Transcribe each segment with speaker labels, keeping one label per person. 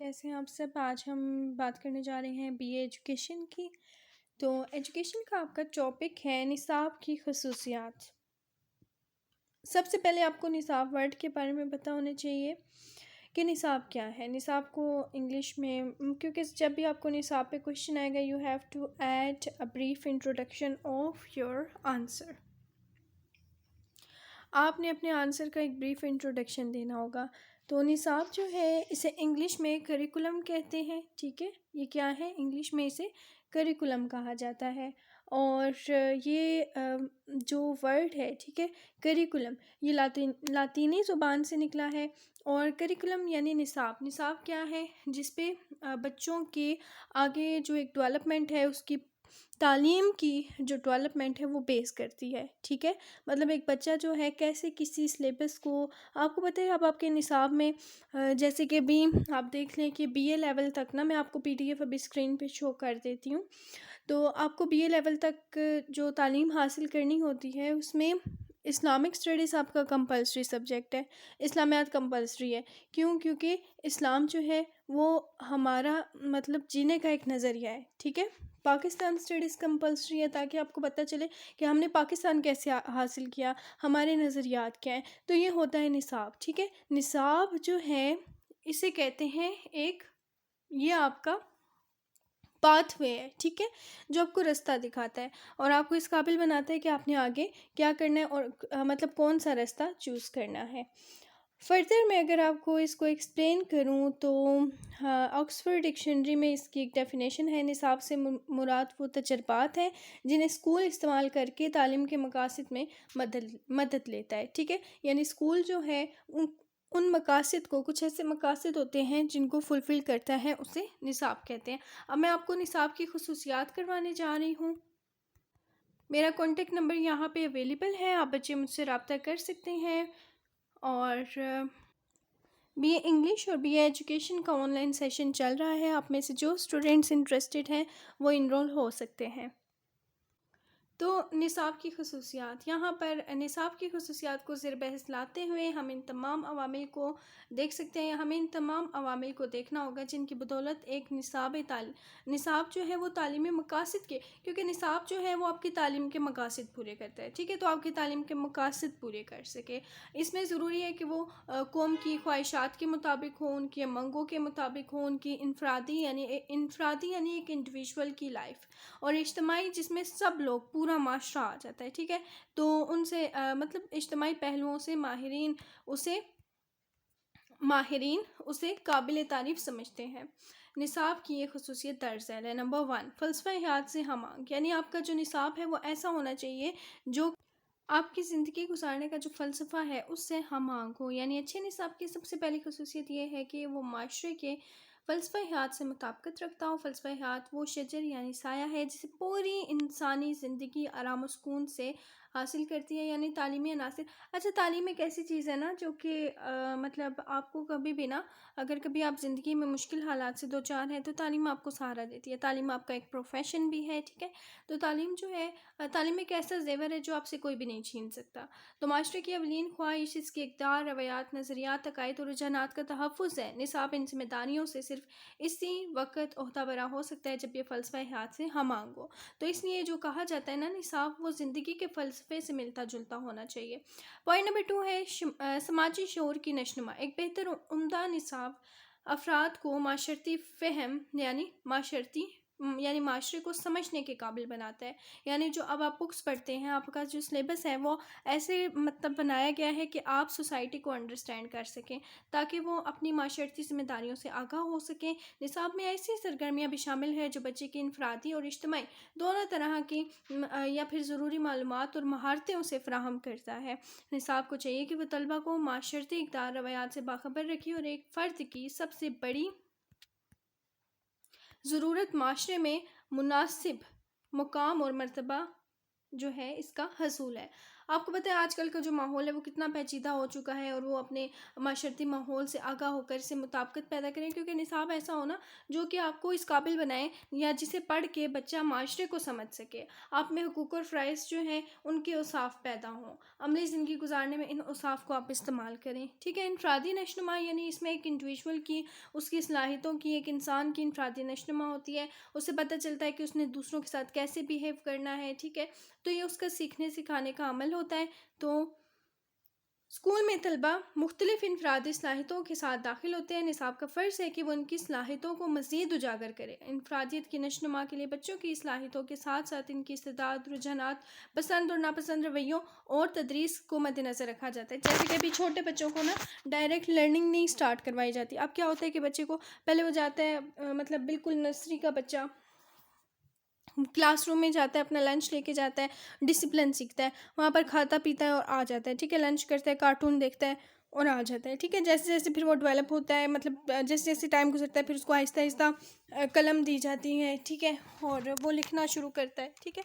Speaker 1: کیسے ہیں آپ سب؟ آج ہم بات کرنے جا رہے ہیں بی اے ایجوکیشن کی۔ تو ایجوکیشن کا آپ کا ٹاپک ہے نصاب کی خصوصیات۔ سب سے پہلے آپ کو نصاب ورڈ کے بارے میں پتہ ہونا چاہیے کہ نصاب کیا ہے۔ نصاب کو انگلش میں، کیونکہ جب بھی آپ کو نصاب پہ کوشچن آئے گا you have to add a brief introduction of your answer. آپ نے اپنے آنسر کا ایک بریف انٹروڈکشن دینا ہوگا۔ تو نصاب جو ہے اسے انگلش میں کریکولم کہتے ہیں، ٹھیک ہے؟ یہ کیا ہے؟ انگلش میں اسے کریکولم کہا جاتا ہے۔ اور یہ جو ورڈ ہے، ٹھیک ہے، کریکولم، یہ لاطینی زبان سے نکلا ہے۔ اور کریکولم یعنی نصاب۔ نصاب کیا ہے؟ جس پہ بچوں کے آگے جو ایک ڈیولپمنٹ ہے، اس کی تعلیم کی جو ڈیولپمنٹ ہے وہ بیس کرتی ہے، ٹھیک ہے؟ مطلب ایک بچہ جو ہے کیسے کسی سلیبس کو، آپ کو پتہ ہے اب آپ کے نصاب میں جیسے کہ بھی آپ دیکھ لیں کہ بی اے لیول تک نا، میں آپ کو پی ڈی ایف ابھی اسکرین پہ شو کر دیتی ہوں۔ تو آپ کو بی اے لیول تک جو تعلیم حاصل کرنی ہوتی ہے اس میں اسلامک اسٹڈیز آپ کا کمپلسری سبجیکٹ ہے، اسلامیات کمپلسری ہے۔ کیونکہ اسلام جو ہے وہ ہمارا مطلب جینے کا ایک نظریہ ہے، ٹھیک ہے؟ پاکستان اسٹڈیز کمپلسری ہے تاکہ آپ کو پتہ چلے کہ ہم نے پاکستان کیسے حاصل کیا، ہمارے نظریات کیا ہیں۔ تو یہ ہوتا ہے نصاب، ٹھیک ہے؟ نصاب جو ہے اسے کہتے ہیں ایک، یہ آپ کا پاتھ وے ہے، ٹھیک ہے، جو آپ کو رستہ دکھاتا ہے اور آپ کو اس قابل بناتا ہے کہ آپ نے آگے کیا کرنا ہے اور مطلب کون سا رستہ چوز کرنا ہے۔ فردر میں اگر آپ کو اس کو ایکسپلین کروں تو آکسفورڈ ڈکشنری میں اس کی ایک ڈیفینیشن ہے، نصاب سے مراد وہ تجربات ہیں جنہیں اسکول استعمال کر کے تعلیم کے مقاصد میں مدد لیتا ہے، ٹھیک ہے؟ یعنی اسکول جو ہے ان مقاصد کو، کچھ ایسے مقاصد ہوتے ہیں جن کو فلفل کرتا ہے، اسے نصاب کہتے ہیں۔ اب میں آپ کو نصاب کی خصوصیات کروانے جا رہی ہوں۔ میرا کانٹیکٹ نمبر یہاں پہ اویلیبل ہے، آپ بچے مجھ سے رابطہ کر سکتے ہیں۔ اور بی اے انگلش اور بی اے ایجوکیشن کا آن لائن سیشن چل رہا ہے، آپ میں سے جو اسٹوڈنٹس انٹرسٹڈ ہیں وہ انرول ہو سکتے ہیں۔ تو نصاب کی خصوصیات، یہاں پر نصاب کی خصوصیات کو زیر بحث لاتے ہوئے ہم ان تمام عوامل کو دیکھ سکتے ہیں۔ ہمیں ان تمام عوامل کو دیکھنا ہوگا جن کی بدولت ایک نصاب جو ہے وہ تعلیمی مقاصد کے، کیونکہ نصاب جو ہے وہ آپ کی تعلیم کے مقاصد پورے کرتا ہے، ٹھیک ہے؟ تو آپ کی تعلیم کے مقاصد پورے کر سکے، اس میں ضروری ہے کہ وہ قوم کی خواہشات کے مطابق ہوں، ان کی امنگوں کے مطابق ہوں، ان کی انفرادی یعنی ایک انڈیویژول کی لائف، اور اجتماعی جس میں سب لوگ پورا معاشرہ آ جاتا ہے، ٹھیک ہے؟ تو ان سے مطلب اجتماعی پہلوؤں سے ماہرین اسے قابل تعریف سمجھتے ہیں۔ نصاب کی یہ خصوصیت درج ذیل ہے۔ نمبر 1، فلسفہ حیات سے ہم آہنگ، یعنی آپ کا جو نصاب ہے وہ ایسا ہونا چاہیے جو آپ کی زندگی گزارنے کا جو فلسفہ ہے اس سے ہم آہنگ ہو۔ یعنی اچھے نصاب کی سب سے پہلی خصوصیت یہ ہے کہ وہ معاشرے کے فلسفہ حیات سے مطابقت رکھتا ہو۔ فلسفہ حیات وہ شجر یعنی سایہ ہے جسے پوری انسانی زندگی آرام و سکون سے حاصل کرتی ہے، یعنی تعلیمی عناصر۔ اچھا، تعلیم ایک ایسی چیز ہے نا جو کہ مطلب آپ کو کبھی بھی نا، اگر کبھی آپ زندگی میں مشکل حالات سے دو چار ہیں تو تعلیم آپ کو سہارا دیتی ہے۔ تعلیم آپ کا ایک پروفیشن بھی ہے، ٹھیک ہے؟ تو تعلیم جو ہے، تعلیم ایک ایسا زیور ہے جو آپ سے کوئی بھی نہیں چھین سکتا۔ تو معاشرے کی اولین خواہش اس کی اقدار، روایات، نظریات، عقائد اور رجحانات کا تحفظ ہے۔ نصاب ان ذمہ داریوں سے صرف اسی وقت عہدہ برا ہو سکتا ہے جب یہ فلسفہ حیات سے ہم آہنگ ہو۔ تو اس لیے جو کہا جاتا ہے نا، نصاب وہ زندگی کے فلسفے سے ملتا جلتا ہونا چاہیے۔ پوائنٹ نمبر 2 ہے سماجی شعور کی نشوونما۔ ایک بہتر عمدہ نصاب افراد کو معاشرتی فہم یعنی معاشرے کو سمجھنے کے قابل بناتا ہے۔ یعنی جو اب آپ بکس پڑھتے ہیں، آپ کا جو سلیبس ہے وہ ایسے مطلب بنایا گیا ہے کہ آپ سوسائٹی کو انڈرسٹینڈ کر سکیں تاکہ وہ اپنی معاشرتی ذمہ داریوں سے آگاہ ہو سکیں۔ نصاب میں ایسی سرگرمیاں بھی شامل ہیں جو بچے کی انفرادی اور اجتماعی دونوں طرح کی یا پھر ضروری معلومات اور مہارتیں اسے فراہم کرتا ہے۔ نصاب کو چاہیے کہ وہ طلبہ کو معاشرتی اقدار، روایات سے باخبر رکھے اور ایک فرد کی سب سے بڑی ضرورت معاشرے میں مناسب مقام اور مرتبہ جو ہے اس کا حصول ہے۔ آپ کو پتہ ہے آج کل کا جو ماحول ہے وہ کتنا پیچیدہ ہو چکا ہے، اور وہ اپنے معاشرتی ماحول سے آگاہ ہو کر اسے مطابقت پیدا کریں، کیونکہ نصاب ایسا ہونا جو کہ آپ کو اس قابل بنائے یا جسے پڑھ کے بچہ معاشرے کو سمجھ سکے، آپ میں حقوق اور فرائض جو ہیں ان کے اوصاف پیدا ہوں، عملی زندگی گزارنے میں ان اوصاف کو آپ استعمال کریں، ٹھیک ہے۔ انفرادی نشوونما یعنی اس میں ایک انڈیویجول کی، اس کی صلاحیتوں کی، ایک انسان کی انفرادی نشوونما ہوتی ہے، اسے پتہ چلتا ہے کہ اس نے دوسروں کے ساتھ کیسے بیہیو کرنا ہے، ٹھیک ہے۔ تو یہ اس کا سیکھنے سکھانے کا عمل ہوتا ہے۔ تو اسکول میں طلبہ مختلف انفرادی صلاحیتوں کے ساتھ داخل ہوتے ہیں، نصاب کا فرض ہے کہ وہ ان کی صلاحیتوں کو مزید اجاگر کرے۔ انفرادیت کی نشوونما کے لیے بچوں کی صلاحیتوں کے ساتھ ساتھ ان کی استعداد، رجحانات، پسند اور ناپسند رویوں اور تدریس کو مد نظر رکھا جاتا ہے۔ جیسے کہ ابھی چھوٹے بچوں کو نا ڈائریکٹ لرننگ نہیں سٹارٹ کروائی جاتی۔ اب کیا ہوتا ہے کہ بچے کو پہلے وہ جاتا ہے مطلب بالکل نرسری کا بچہ کلاس روم میں جاتا ہے، اپنا لنچ لے کے جاتا ہے، ڈسپلن سیکھتا ہے، وہاں پر کھاتا پیتا ہے اور آ جاتا ہے، ٹھیک ہے، لنچ کرتا ہے، کارٹون دیکھتا ہے اور آ جاتا ہے، ٹھیک ہے۔ جیسے جیسے پھر وہ ڈیولپ ہوتا ہے، مطلب جیسے جیسے ٹائم گزرتا ہے پھر اس کو آہستہ آہستہ قلم دی جاتی ہے، ٹھیک ہے، اور وہ لکھنا شروع کرتا ہے، ٹھیک ہے۔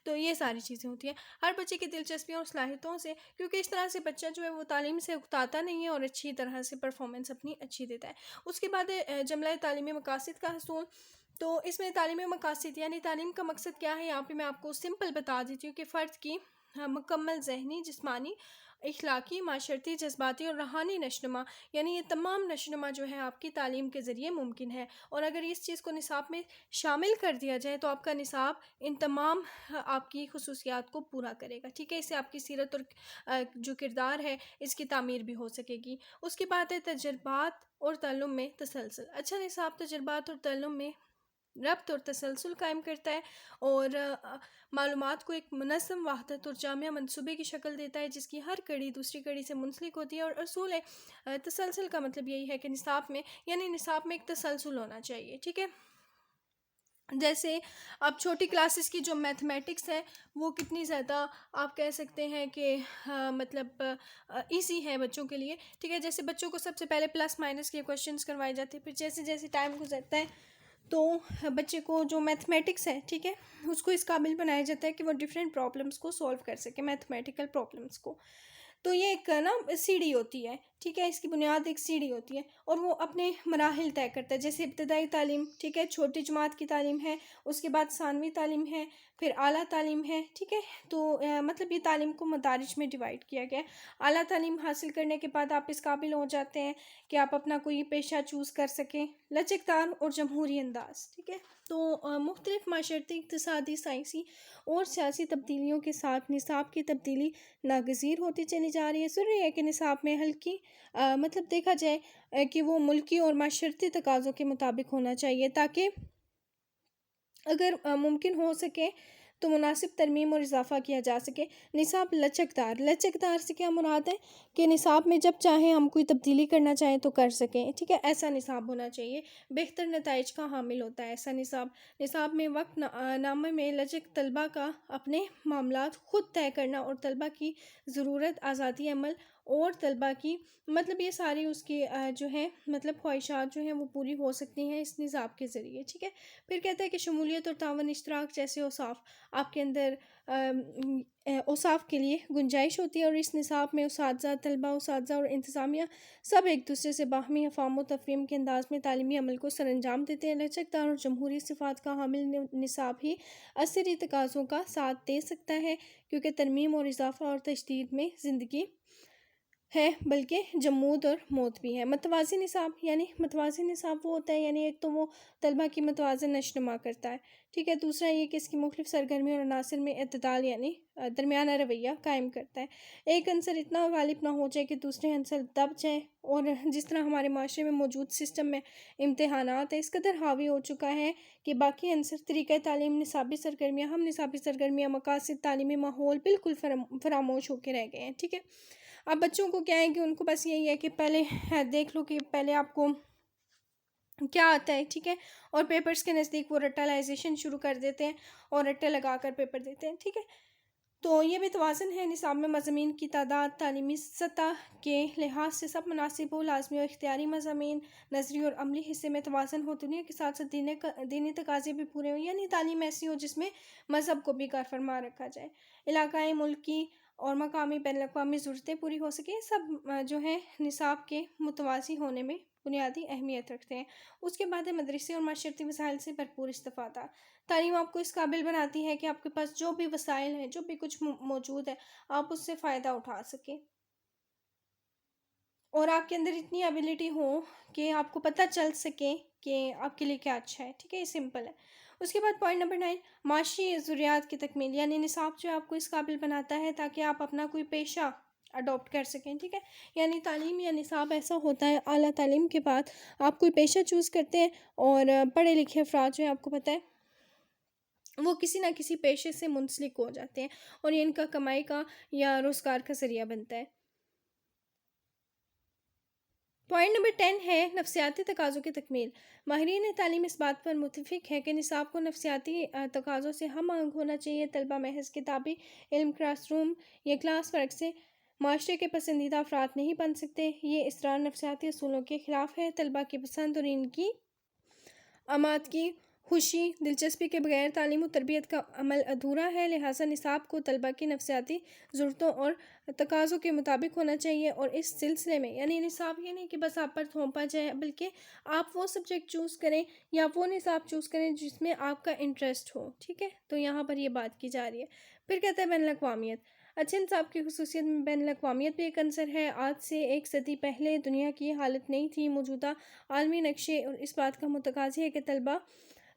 Speaker 1: تو یہ ساری چیزیں ہوتی ہیں ہر بچے کی دلچسپیوں اور صلاحیتوں سے، کیونکہ اس طرح سے بچہ جو ہے وہ تعلیم سے اکتاتا نہیں ہے اور اچھی طرح سے پرفارمنس اپنی اچھی دیتا ہے۔ اس کے بعد جملہ تعلیمی مقاصد کا حصول۔ تو اس میں تعلیمی مقاصد یعنی تعلیم کا مقصد کیا ہے، یہاں پہ میں آپ کو سمپل بتا دیتی ہوں کہ فرد کی مکمل ذہنی، جسمانی، اخلاقی، معاشرتی، جذباتی اور روحانی نشوونما، یعنی یہ تمام نشوونما جو ہے آپ کی تعلیم کے ذریعے ممکن ہے، اور اگر اس چیز کو نصاب میں شامل کر دیا جائے تو آپ کا نصاب ان تمام آپ کی خصوصیات کو پورا کرے گا، ٹھیک ہے۔ اس سے آپ کی سیرت اور جو کردار ہے اس کی تعمیر بھی ہو سکے گی۔ اس کے بعد ہے تجربات اور تعلم میں تسلسل۔ اچھا نصاب تجربات اور تعلم میں ربط اور تسلسل قائم کرتا ہے، اور معلومات کو ایک منظم، وحدت اور جامع منصوبے کی شکل دیتا ہے، جس کی ہر کڑی دوسری کڑی سے منسلک ہوتی ہے۔ اور اصول تسلسل کا مطلب یہی ہے کہ نصاب میں ایک تسلسل ہونا چاہیے، ٹھیک ہے۔ جیسے اب چھوٹی کلاسز کی جو میتھمیٹکس ہے وہ کتنی زیادہ آپ کہہ سکتے ہیں کہ مطلب ایزی ہے بچوں کے لیے، ٹھیک ہے۔ جیسے بچوں کو سب سے پہلے پلس مائنس کے کوشچنس کروائے جاتے ہیں، پھر جیسے جیسے ٹائم گزرتا ہے تو بچے کو جو میتھمیٹکس ہے، ٹھیک ہے، اس کو اس قابل بنایا جاتا ہے کہ وہ ڈیفرنٹ پرابلمس کو سولو کر سکے، میتھمیٹیکل پرابلمس کو۔ تو یہ ایک نا سیڑھی ہوتی ہے، ٹھیک ہے، اس کی بنیاد ایک سیڑھی ہوتی ہے، اور وہ اپنے مراحل طے کرتا ہے، جیسے ابتدائی تعلیم، ٹھیک ہے، چھوٹی جماعت کی تعلیم ہے، اس کے بعد ثانوی تعلیم ہے، پھر اعلیٰ تعلیم ہے، ٹھیک ہے۔ تو مطلب یہ تعلیم کو مدارج میں ڈیوائڈ کیا گیا ہے۔ اعلیٰ تعلیم حاصل کرنے کے بعد آپ اس قابل ہو جاتے ہیں کہ آپ اپنا کوئی پیشہ چوز کر سکیں، لچکدار اور جمہوری انداز، ٹھیک ہے۔ تو مختلف معاشرتی، اقتصادی، سائنسی اور سیاسی تبدیلیوں کے ساتھ نصاب کی تبدیلی ناگزیر ہوتی چلی جا رہی ہے۔ ضروری ہے کہ نصاب میں ہلکی مطلب دیکھا جائے کہ وہ ملکی اور معاشرتی تقاضوں کے مطابق ہونا چاہیے، تاکہ اگر ممکن ہو سکے تو مناسب ترمیم اور اضافہ کیا جا سکے۔ نصاب لچکدار سے کیا مراد ہے کہ نصاب میں جب چاہیں ہم کوئی تبدیلی کرنا چاہیں تو کر سکیں، ٹھیک ہے، ایسا نصاب ہونا چاہیے۔ بہتر نتائج کا حامل ہوتا ہے ایسا نصاب میں وقت نامے میں لچک، طلبہ کا اپنے معاملات خود طے کرنا اور طلبہ کی ضرورت، آزادی عمل اور طلبہ کی مطلب یہ ساری اس کی جو ہے مطلب خواہشات جو ہیں وہ پوری ہو سکتی ہیں اس نصاب کے ذریعے، ٹھیک ہے۔ پھر کہتا ہے کہ شمولیت اور تعاون، اشتراک جیسے اوصاف آپ کے اندر اوصاف کے لیے گنجائش ہوتی ہے، اور اس نصاب میں اساتذہ، طلبہ، اساتذہ اور انتظامیہ سب ایک دوسرے سے باہمی افہام و تفہیم کے انداز میں تعلیمی عمل کو سر انجام دیتے ہیں۔ لچکدار اور جمہوری صفات کا حامل نصاب ہی عصری تقاضوں کا ساتھ دے سکتا ہے، کیونکہ ترمیم اور اضافہ اور تجدید میں زندگی ہے بلکہ جمود اور موت بھی ہے۔ متوازن نصاب وہ ہوتا ہے، یعنی ایک تو وہ طلبہ کی متوازن نشوونما کرتا ہے، ٹھیک ہے، دوسرا یہ کہ اس کی مختلف سرگرمیوں اور عناصر میں اعتدال یعنی درمیانہ رویہ قائم کرتا ہے۔ ایک عنصر اتنا غالب نہ ہو جائے کہ دوسرے عنصر دب جائے، اور جس طرح ہمارے معاشرے میں موجود سسٹم میں امتحانات ہے اس قدر حاوی ہو چکا ہے کہ باقی عنصر، طریقہ تعلیم، نصابی سرگرمیاں، ہم نصابی سرگرمیاں، مقاصد، تعلیمی ماحول بالکل فراموش ہو کے رہ گئے ہیں، ٹھیک ہے۔ اب بچوں کو کیا ہے کہ ان کو بس یہی ہے کہ پہلے دیکھ لو کہ پہلے آپ کو کیا آتا ہے، ٹھیک ہے، اور پیپرز کے نزدیک وہ رٹالائزیشن شروع کر دیتے ہیں اور رٹے لگا کر پیپر دیتے ہیں، ٹھیک ہے۔ تو یہ بھی توازن ہے، نصاب میں مضامین کی تعداد تعلیمی سطح کے لحاظ سے سب مناسب ہو، لازمی اور اختیاری مضامین، نظری اور عملی حصے میں توازن ہو، دنیا کے ساتھ ساتھ دینی تقاضے بھی پورے ہوں، یعنی تعلیم ایسی ہو جس میں مذہب کو بھی کار فرما رکھا جائے۔ علاقائی، ملکی اور مقامی بین الاقوامی ضرورتیں پوری ہو سکیں، سب جو ہے نصاب کے متوازی ہونے میں بنیادی اہمیت رکھتے ہیں۔ اس کے بعد ہے مدرسے اور معاشرتی وسائل سے بھرپور استفادہ۔ تعلیم آپ کو اس قابل بناتی ہے کہ آپ کے پاس جو بھی وسائل ہیں، جو بھی کچھ موجود ہے، آپ اس سے فائدہ اٹھا سکیں اور آپ کے اندر اتنی ایبیلٹی ہو کہ آپ کو پتہ چل سکے کہ آپ کے لیے کیا اچھا ہے، ٹھیک ہے، یہ سمپل ہے۔ اس کے بعد پوائنٹ نمبر 9، معاشی ضروریات کی تکمیل، یعنی نصاب جو آپ کو اس قابل بناتا ہے تاکہ آپ اپنا کوئی پیشہ اڈاپٹ کر سکیں، ٹھیک ہے۔ یعنی تعلیم یا نصاب ایسا ہوتا ہے، اعلیٰ تعلیم کے بعد آپ کوئی پیشہ چوز کرتے ہیں اور پڑھے لکھے افراد جو ہیں آپ کو پتہ ہے وہ کسی نہ کسی پیشے سے منسلک ہو جاتے ہیں اور یہ ان کا کمائی کا یا روزگار کا ذریعہ بنتا ہے۔ پوائنٹ نمبر 10 ہے نفسیاتی تقاضوں کی تکمیل۔ ماہرین تعلیم اس بات پر متفق ہے کہ نصاب کو نفسیاتی تقاضوں سے ہم آہنگ ہونا چاہیے۔ طلبہ محض کتابی علم، کلاس روم یا کلاس ورک سے معاشرے کے پسندیدہ افراد نہیں بن سکتے۔ یہ اصرار نفسیاتی اصولوں کے خلاف ہے۔ طلبہ کی پسند اور ان کی آماد کی خوشی، دلچسپی کے بغیر تعلیم و تربیت کا عمل ادھورا ہے، لہٰذا نصاب کو طلبہ کی نفسیاتی ضرورتوں اور تقاضوں کے مطابق ہونا چاہیے۔ اور اس سلسلے میں یعنی نصاب یہ نہیں کہ بس آپ پر تھوپا جائے، بلکہ آپ وہ سبجیکٹ چوز کریں یا وہ نصاب چوز کریں جس میں آپ کا انٹرسٹ ہو، ٹھیک ہے، تو یہاں پر یہ بات کی جا رہی ہے۔ پھر کہتے ہیں بین الاقوامیت۔ اچھے نصاب کی خصوصیت میں بین الاقوامیت بھی ایک عنصر ہے۔ آج سے ایک صدی پہلے دنیا کی حالت نہیں تھی۔ موجودہ عالمی نقشے اور اس بات کا متقاضی ہے کہ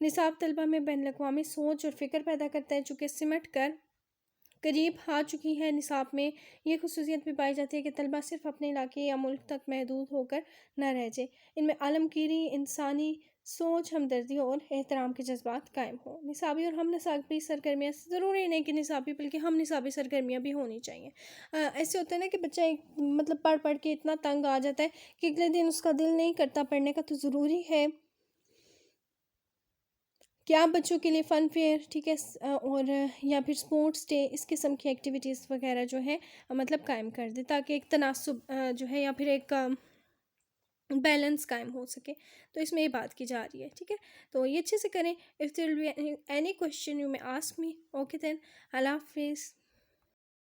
Speaker 1: نصاب طلبہ میں بین الاقوامی سوچ اور فکر پیدا کرتا ہے، چونکہ سمٹ کر قریب آ چکی ہے۔ نصاب میں یہ خصوصیت بھی پائی جاتی ہے کہ طلبہ صرف اپنے علاقے یا ملک تک محدود ہو کر نہ رہ جائے، ان میں عالمگیری، انسانی سوچ، ہمدردی اور احترام کے جذبات قائم ہوں۔ نصابی اور ہم نصابی سرگرمیاں ضروری نہیں کہ نصابی بلکہ ہم نصابی سرگرمیاں بھی ہونی چاہیے۔ ایسے ہوتا ہے نا کہ بچہ مطلب پڑھ کے اتنا تنگ آ جاتا ہے کہ اگلے دن اس کا دل نہیں کرتا پڑھنے کا، تو ضروری ہے کہ آپ بچوں کے لیے فن فیئر، ٹھیک ہے، اور یا پھر سپورٹس ڈے، اس قسم کی ایکٹیویٹیز وغیرہ جو ہے مطلب قائم کر دیں تاکہ ایک تناسب جو ہے یا پھر ایک بیلنس قائم ہو سکے۔ تو اس میں یہ بات کی جا رہی ہے، ٹھیک ہے، تو یہ اچھے سے کریں۔ If there will be any question you may ask me. Okay then, اللہ حافظ۔